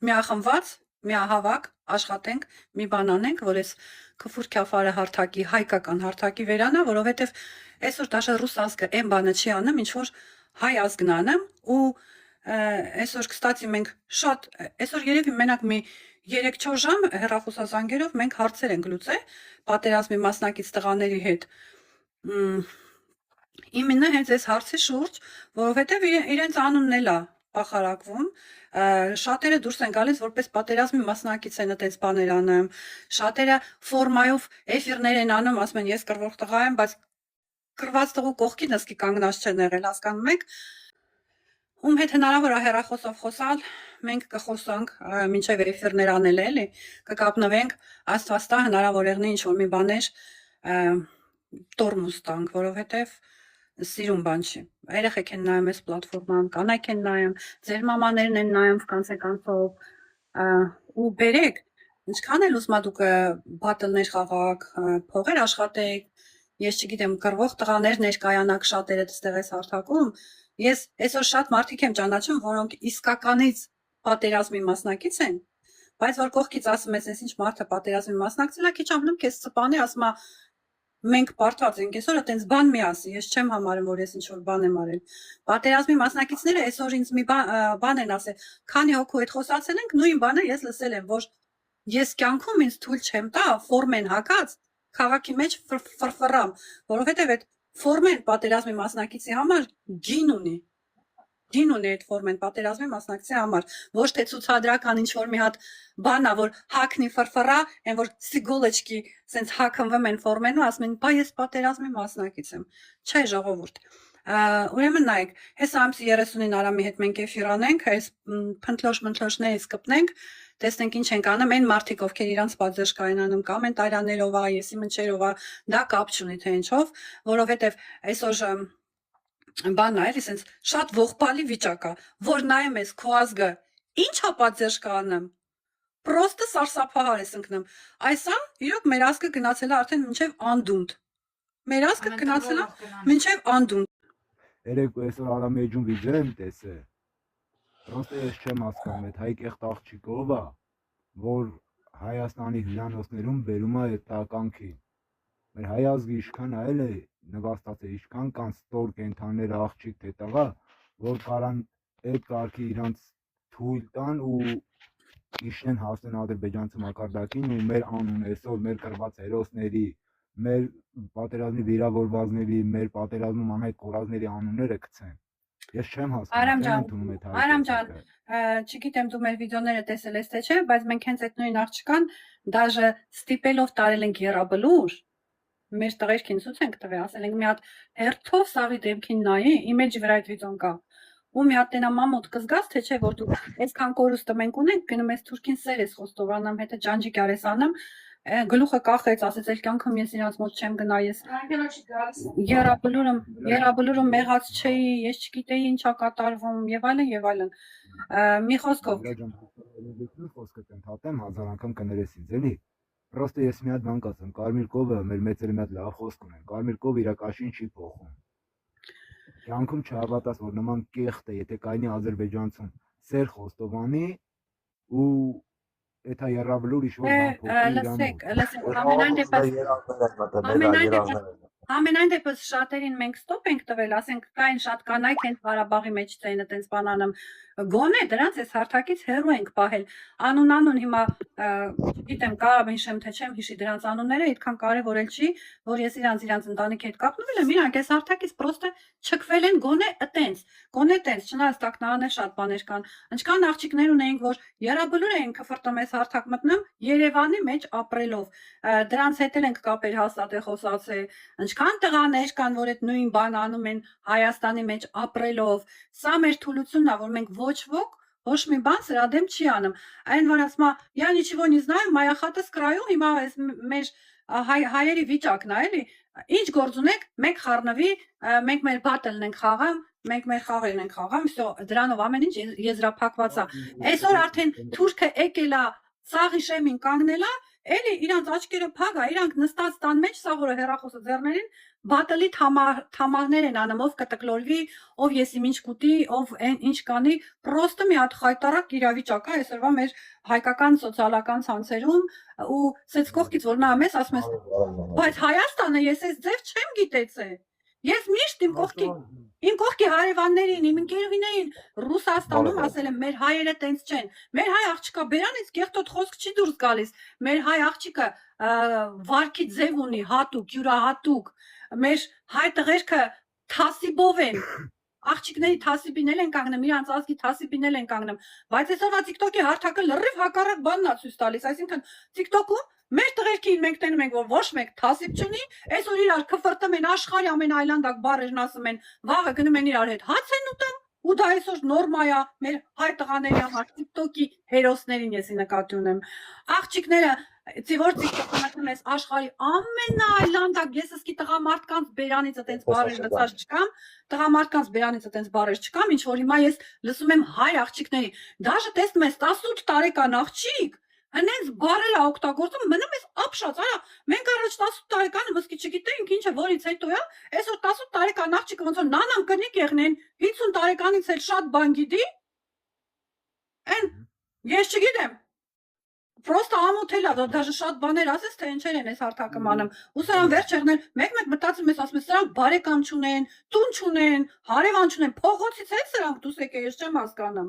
միախմբված, միահավաք աշխատենք, մի բան անենք, որ այս քֆուր քյաֆարը հարթակի, հայկական հարթակի վերանա, որովհետև այսօր դաշը ռուս ազգը այն բանը չի անում, ինչ որ հայ ազգն անում ու այսօր կստացի մենք շատ այսօր երևի մենակ մի 3-4 ժամ հեռախոսազանգերով մենք հարցեր ենք լուծել պատերազմի մասնակից տղաների հետ։ Իմенно հենց այս հարցի շուրջ, որովհետև իրենց անունն էլ է փախարակվում, շատերը դուրս են գալիս որպես պատերազմի մասնակից են այդպես բաներ անում, շատերը ֆորմայով էֆիրներ են անում, ասում են ես կռվող տղա եմ, բայց կռված տղու կողքին ասկի կանգնած չեն եղել, հասկանում եք։ Ում հետ հնարավոր է հեռախոսով խոսալ, մենք կխոսանք, մինչև էֆիրներ անել էլի, կկապնվենք, աստված տա հնարավոր եղնի ինչ որ մի բաներ տորմուզ տանք, որովհետև սիրուն բան չի։ Երեխեք են նայում այս պլատֆորման, կանայք են նայում, ձեր մամաներն են նայում կանց ու բերեք, ինչքան էլ ուզում դուք բատլներ խաղաք, փողեր աշխատեք, ես չգիտեմ, կռվող տղաներ ներկայանաք շատերը դստեղ այս հարթակում, ես այսօր շատ մարդիկ եմ ճանաչում, որոնք իսկականից պատերազմի մասնակից են, բայց որ կողքից ասում ես, ինչ մարդը պատերազմի մասնակցել է, քիչ ամնում քեզ սպանի, ասում է մենք պարտված ենք այսօր այտենց բան մի ասի, ես չեմ համարում, որ ես ինչ-որ բան եմ արել։ Պատերազմի մասնակիցները այսօր ինձ մի բան են ասել, քանի հոգու հետ խոսացել ենք, նույն բանը ես լսել եմ, որ ես կյանքում ինձ թույլ չեմ տա ֆորմեն հակած քաղաքի մեջ ֆրֆռամ, որովհետև այդ ֆորմեն պատերազմի մասնակիցի համար գին ունի այդ ֆորմեն պատերազմի մասնակցի համար, ոչ թե ցուցադրական ինչ որ մի հատ բան է, որ հակնի ֆրֆռա, այն որ սիգոլեչկի սենց հակնվում են ֆորմենու, ասում են, բա ես պատերազմի մասնակից եմ։ Չէ, ժողովուրդ։ Ուրեմն նայեք, հես ամսի 30-ին Արամի հետ մենք էֆիր անենք, այս փնթլոշ-մնթլոշներից կպնենք, տեսնենք ինչ ենք անում, այն մարդիկ, ովքեր իրանց պատժկային անում, կոմենտարիաներով, եսի մնչերով, դա կապ չունի թե ինչով, որովհետև այսօր բանն է, էլի սենց շատ ողբալի վիճակ է, որ նայում ես քո ազգը, ի՞նչ է պատժկանում, պրոստը սարսափահար ես ընկնում։ Այսա, իրոք մեր ազգը գնացել է արդեն մինչև անդունդ։ Մեր ազգը գնացել է մինչև անդունդ։ Երեք այսօր Արամի էջում վիդեո եմ տեսել։ Պրոստը ես չեմ հասկանում, այդ հայ կեղտ աղջիկով է, որ Հայաստանի հյուրանոցներում բերում է այդ տականքին։ Մեր հայ ազգի ինչքան է էլ է նվաստացել, ինչքան կան ստոր կենթաններ աղջիկ թե տղա, որ կարան այդ կարգի իրանց թույլ տան ու իշեն հասնեն ադրբեջանցի մակարդակին ու մեր անուն այսօր մեր կրված հերոսների, մեր պատերազմի վիրավորվածների, մեր պատերազմում անհայտ կորածների անունները գցեն։ Ես չեմ հասկանում, Արամ ջան, չգիտեմ դու մեր վիդեոները տեսել ես թե չէ, բայց մենք հենց այդ նույն աղջկան դաժե ստիպելով տարել ենք եռաբլուր, մեր տղերքին ցույց ենք տվել, ասել ենք մի հատ հերթով սաղի դեմքին նայի, իմեջի վրա այդ վիդեոն կա։ Ու մի հատ տենա մամոտ կզգաս թե չէ, որ դու այսքան կորուստը մենք ունենք, գնում ես թուրքին սեր ես խոստովանում, հետը ջանջիկ արես անում, գլուխը կախեց, ասեց էլ կյանքում ես իրանց մոտ չեմ գնա, ես եռաբլուրում մեղած չէի, ես չգիտեի ինչա կատարվում եւ այլն, մի խոսքով խոսքը կընդհատեմ, հազար անգամ կներես ինձ, էլի։ Պրոստը ես մի հատ բան կասեմ, Կարմիր կովը մեր մեծերը մի հատ լավ խոսք ունեն, Կարմիր կովը իր կաշին չի փոխում։ Կյանքում չհավատաս, որ նման կեղտ է, եթե կայնի Ադրբեջանցում սեր խոստովանի ու Էթա երավլուր լսեք, ամենայն դեպս շատերին մենք ստոպ ենք տվել, ասենք կային շատ կանայք են Ղարաբաղի մեջ ցեն այտենց բանանամ, գոնե դրանց այս հարթակից հեռու ենք պահել, անուն հիմա գիտեմ կարող հիշեմ թե չեմ հիշի դրանց անունները, այդքան կարևոր էլ չի, որ ես իրանց ընտանիքի հետ կապնվել եմ, իրանք այս հարթակից պրոստը չքվել են գոնե այտենց, չնայած տակնարաններ շատ բաներ կան, ինչքան աղջիկներ ունեինք, որ երաբլուր էին քֆրտում այս հարթակ մտնում Երևանի մեջ ապրելով, դրանց հետ էլ ենք կապեր հաստատել խոսացել, ինչքան տղաներ կան, որ այդ նույն բան անում են Հայաստանի մեջ ապրելով, սա մեր թուլությունն է, որ մենք ոչ մի բան սրա դեմ չի անում, այն որ ասում է, я ничего не знаю, моя хата с краю, հիմա մեր հայերի վիճակն է, էլի, ինչ գործ ունեք, մենք խառնվի, մենք մեր բատլն ենք խաղամ, մենք մեր խաղերն ենք խաղամ, всё, դրանով ամեն ինչ եզրափակված է։ Այսօր արդեն թուրքը եկել է, ցաղի շեմին կանգնել է, էլի իրանց աչքերը փակ է, իրանք նստած տան մեջ, սա որը հեռախոսը ձեռներին, բատլի թամարներ են անում, ով կտկլորվի, ով եսիմ ինչ կուտի, ով ինչ կանի, պրոստը մի հատ խայտարակ իրավիճակ է այսօրվա մեր հայկական սոցիալական ցանցերում ու սենց կողքից որ նայում ես, ասում ես, բայց Հայաստանը ես այս ձև չեմ գիտեցել։ Ես միշտ իմ կողքի հարևաններին, իմ ընկերուհիներին Ռուսաստանում ասել եմ, մեր հայերը տենց չեն։ Մեր հայ աղջիկա բերանից կեղտոտ խոսք չի դուրս գալիս։ Մեր հայ աղջիկը վարքի ձև ունի, հատուկ, յուրահատուկ։ Մեր հայ տղերքը թասիբով են։ Աղջիկների թասիբին են կանգնում, իրանց ազգի թասիբին են կանգնում, բայց այսօրվա TikTok-ի հարթակը լրիվ հակառակ բանն է ցույց տալիս, այսինքն TikTok-ում մեր տղերքին մենք տենում ենք, որ ոչ մեկ թասիբ չունի, այսօր իրար քֆրտում են աշխարհի ամենաայլանդակ բարերն ասում են, վաղը գնում են իրար հետ հաց են ուտում, ու դա այսօր նորմա է մեր հայ տղաների համար TikTok-ի հերոսներին եսի նկատի ունեմ։ Աղջիկները Որ TikTok-ը նայում ես աշխարհի ամենաայլանդակ, ես ասկի տղամարդկանց բերանից այտենց բարեր լծած չկամ, տղամարդկանց բերանից այտենց բարեր չկամ, ինչ որ հիմա ես լսում եմ հայ աղջիկների, դաժե տեսնում ես 18 տարեկան աղջիկ, հենց բարեր է օգտագործում, մնում ես ապշած, արա, մենք առաջ 18 տարեկանը մսկի չգիտեինք ինչը որից հետո է, այսօր 18 տարեկան աղջիկը ոնց որ նանան կնիկ եղնեն, 50 տարեկանից էլ շատ բան գիտի, ես չգիտեմ, Պրոստը ամոթել է, դաժե շատ բաներ ասես, թե ինչեր են այս հարթակը մանում, ու սրան վերջ եղնել, մեկ մտածում ես, ասում ես, սրանք բարեկամ չունեն, տուն չունեն, հարևան չունեն, փողոցից հետ սրանք դուս եկե, ես չեմ հասկանում։